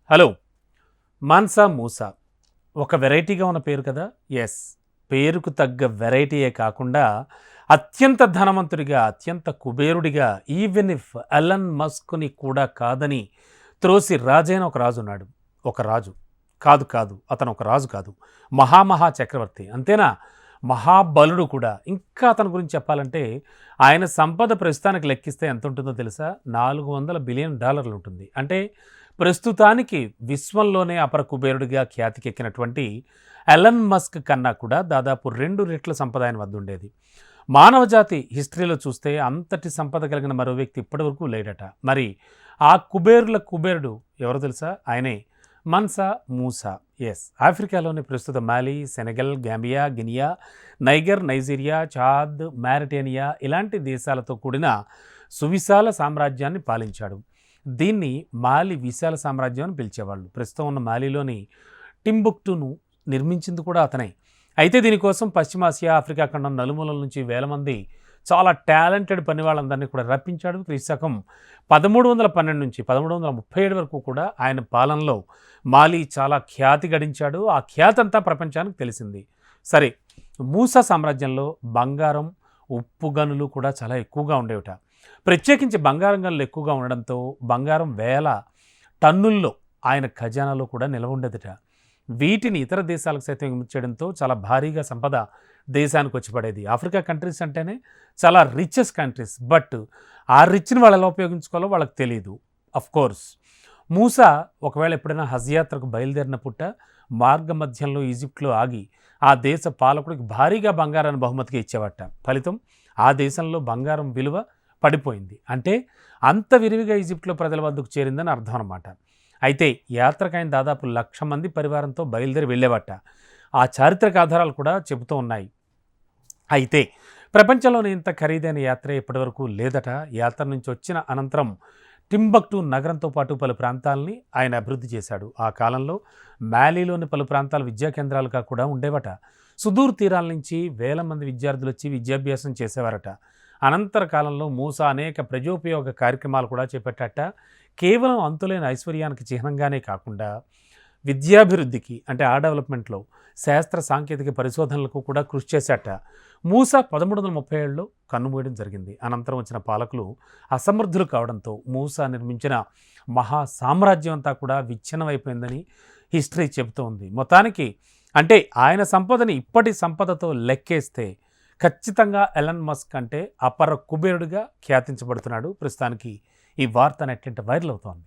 Hello. Mansa Musa ఒక వెరైటీగా ఉన్న పేరు కదా. ఎస్, పేరుకు తగ్గ వెరైటీయే కాకుండా అత్యంత ధనవంతుడిగా, అత్యంత కుబేరుడిగా, ఈవెన్ ఇఫ్ ఎలన్ మస్క్ని కూడా కాదని త్రోసి రాజైన ఒక రాజు ఉన్నాడు. ఒక రాజు కాదు కాదు అతను ఒక రాజు కాదు, మహామహా చక్రవర్తి. అంతేనా, మహాబలుడు కూడా. ఇంకా అతని గురించి చెప్పాలంటే ఆయన సంపద ప్రస్తుతానికి లెక్కిస్తే ఎంత ఉంటుందో తెలుసా? $400 బిలియన్ ఉంటుంది. అంటే ప్రస్తుతానికి విశ్వంలోనే అపర కుబేరుడిగా ఖ్యాతికెక్కినటువంటి ఎలన్ మస్క్ కన్నా కూడా దాదాపు 2 రెట్ల సంపద ఆయన వద్ద ఉండేది. మానవజాతి హిస్టరీలో చూస్తే అంతటి సంపద కలిగిన మరో వ్యక్తి ఇప్పటివరకు లేడట. మరి ఆ కుబేరుల కుబేరుడు ఎవరో తెలుసా? ఆయనే మన్సా మూసా. ఎస్, ఆఫ్రికాలోని ప్రస్తుత Mali, Senegal, Gambia, Guinea, Niger, Nigeria, Chad, Mauritania ఇలాంటి దేశాలతో కూడిన సువిశాల సామ్రాజ్యాన్ని పాలించాడు. దీన్ని మాలి విశాల సామ్రాజ్యం అని పిలిచేవాళ్ళు. ప్రస్తుతం ఉన్న మాలిలోని టింబుక్టును నిర్మించింది కూడా అతనే. అయితే దీనికోసం పశ్చిమాసియా, ఆఫ్రికా ఖండం నలుమూలల నుంచి వేల మంది చాలా టాలెంటెడ్ పని వాళ్ళందరినీ కూడా రప్పించాడు. క్రీస్తకం 1312 నుంచి 1337 వరకు కూడా ఆయన పాలనలో మాలి చాలా ఖ్యాతి గడించాడు. ఆ ఖ్యాతి అంతా ప్రపంచానికి తెలిసింది. సరే, మూసా సామ్రాజ్యంలో బంగారం, ఉప్పు గనులు కూడా చాలా ఎక్కువగా ఉండేవిట. ప్రత్యేకించి బంగారం గనులు ఎక్కువగా ఉండడంతో బంగారం వేల టన్నుల్లో ఆయన ఖజానాలో కూడా నిల్వ ఉండేదిట. వీటిని ఇతర దేశాలకు సైతం ఎగుమతి చేయడంతో చాలా భారీగా సంపద దేశానికి వచ్చి పడేది. ఆఫ్రికా కంట్రీస్ అంటేనే చాలా రిచెస్ట్ కంట్రీస్, బట్ ఆ రిచ్ని వాళ్ళు ఎలా ఉపయోగించుకోవాలో వాళ్ళకి తెలియదు. కోర్స్ మూసా ఒకవేళ ఎప్పుడైనా హజ్ యాత్రకు బయలుదేరిన పుట్ట మార్గ మధ్యంలో ఈజిప్ట్లో ఆగి ఆ దేశ పాలకుడికి భారీగా బంగారాన్ని బహుమతిగా ఇచ్చేవట. ఫలితం ఆ దేశంలో బంగారం విలువ పడిపోయింది. అంటే అంత విరివిగా ఈజిప్ట్లో ప్రజల వద్దకు చేరిందని అర్థం అన్నమాట. అయితే యాత్రకు ఆయన దాదాపు 1,00,000 మంది పరివారంతో బయలుదేరి వెళ్ళేవట. ఆ చారిత్రక ఆధారాలు కూడా చెబుతూ ఉన్నాయి. అయితే ప్రపంచంలోని ఇంత ఖరీదైన యాత్ర ఇప్పటివరకు లేదట. యాత్ర నుంచి వచ్చిన అనంతరం టింబక్టు నగరంతో పాటు పలు ప్రాంతాలని ఆయన అభివృద్ధి చేశాడు. ఆ కాలంలో మాలీలోని పలు ప్రాంతాలు విద్యా కేంద్రాలుగా కూడా ఉండేవట. సుదూర్ తీరాల నుంచి వేల మంది విద్యార్థులు వచ్చి విద్యాభ్యాసం చేసేవారట. అనంతర కాలంలో మూసా అనేక ప్రజోపయోగ కార్యక్రమాలు కూడా చేపట్టాట. కేవలం అంతులేని ఐశ్వర్యానికి చిహ్నంగానే కాకుండా విద్యాభివృద్ధికి, అంటే ఆ డెవలప్మెంట్లో శాస్త్ర సాంకేతిక పరిశోధనలకు కూడా కృషి చేశాట. మూసా 1337లో కన్నుమూయడం జరిగింది. అనంతరం వచ్చిన పాలకులు అసమర్థులు కావడంతో మూసా నిర్మించిన మహా సామ్రాజ్యం అంతా కూడా విచ్ఛిన్నమైపోయిందని హిస్టరీ చెబుతూ ఉంది. మొత్తానికి అంటే ఆయన సంపదని ఇప్పటి సంపదతో లెక్కేస్తే ఖచ్చితంగా ఎలన్ మస్క్ అంటే అపర కుబేరుడిగా ఖ్యాతించబడుతున్నాడు. ప్రస్తుతానికి ఈ వార్త నెట్టింట వైరల్ అవుతోంది.